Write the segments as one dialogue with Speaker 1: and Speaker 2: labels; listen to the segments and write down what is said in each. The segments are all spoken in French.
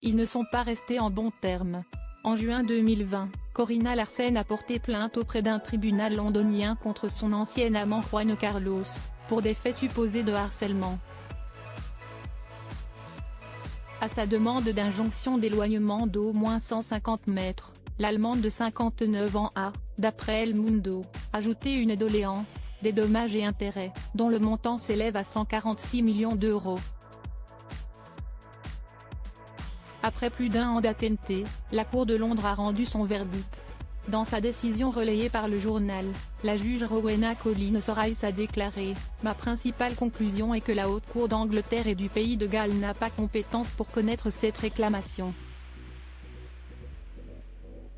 Speaker 1: ils ne sont pas restés en bons termes. En juin 2020, Corina Larsen a porté plainte auprès d'un tribunal londonien contre son ancien amant Juan Carlos, pour des faits supposés de harcèlement. À sa demande d'injonction d'éloignement d'au moins 150 mètres, l'Allemande de 59 ans a, d'après El Mundo, ajouté une doléance, des dommages et intérêts, dont le montant s'élève à 146 millions d'euros. Après plus d'un an d'attente, la Cour de Londres a rendu son verdict. Dans sa décision relayée par le journal, la juge Rowena Collins-Rice a déclaré « Ma principale conclusion est que la Haute Cour d'Angleterre et du Pays de Galles n'a pas compétence pour connaître cette réclamation. »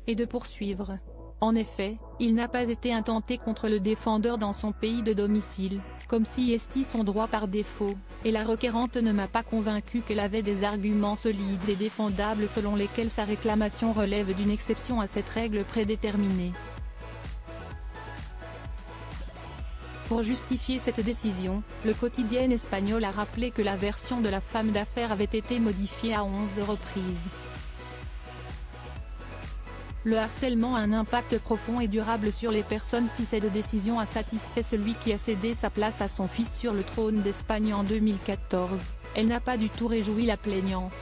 Speaker 1: Et de poursuivre. En effet, il n'a pas été intenté contre le défendeur dans son pays de domicile, comme si estit son droit par défaut, et la requérante ne m'a pas convaincu qu'elle avait des arguments solides et défendables selon lesquels sa réclamation relève d'une exception à cette règle prédéterminée. Pour justifier cette décision, le quotidien espagnol a rappelé que la version de la femme d'affaires avait été modifiée à 11 reprises. Le harcèlement a un impact profond et durable sur les personnes. Si cette décision a satisfait celui qui a cédé sa place à son fils sur le trône d'Espagne en 2014, elle n'a pas du tout réjoui la plaignante.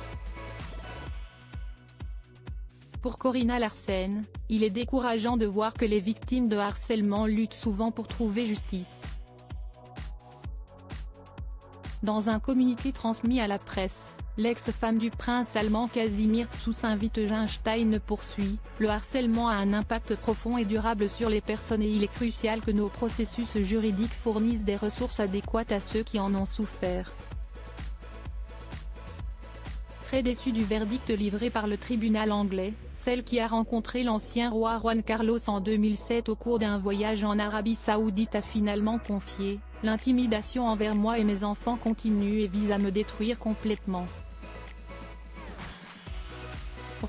Speaker 1: Pour Corina Larsen, il est décourageant de voir que les victimes de harcèlement luttent souvent pour trouver justice. Dans un communiqué transmis à la presse, l'ex-femme du prince allemand Casimir Gsüß-Wittgenstein poursuit « Le harcèlement a un impact profond et durable sur les personnes et il est crucial que nos processus juridiques fournissent des ressources adéquates à ceux qui en ont souffert. » Très déçue du verdict livré par le tribunal anglais, celle qui a rencontré l'ancien roi Juan Carlos en 2007 au cours d'un voyage en Arabie Saoudite a finalement confié « L'intimidation envers moi et mes enfants continue et vise à me détruire complètement. »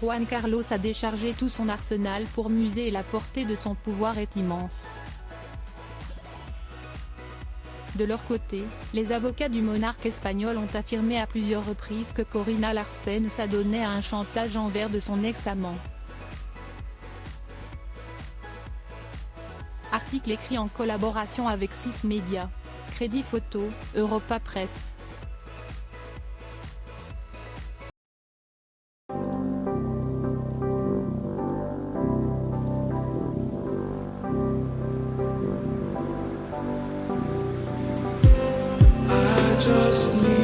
Speaker 1: Juan Carlos a déchargé tout son arsenal pour m'user et la portée de son pouvoir est immense. De leur côté, les avocats du monarque espagnol ont affirmé à plusieurs reprises que Corina Larsen s'adonnait à un chantage envers de son ex-amant. Article écrit en collaboration avec 6 médias. Crédit photo, Europa Press.
Speaker 2: Just need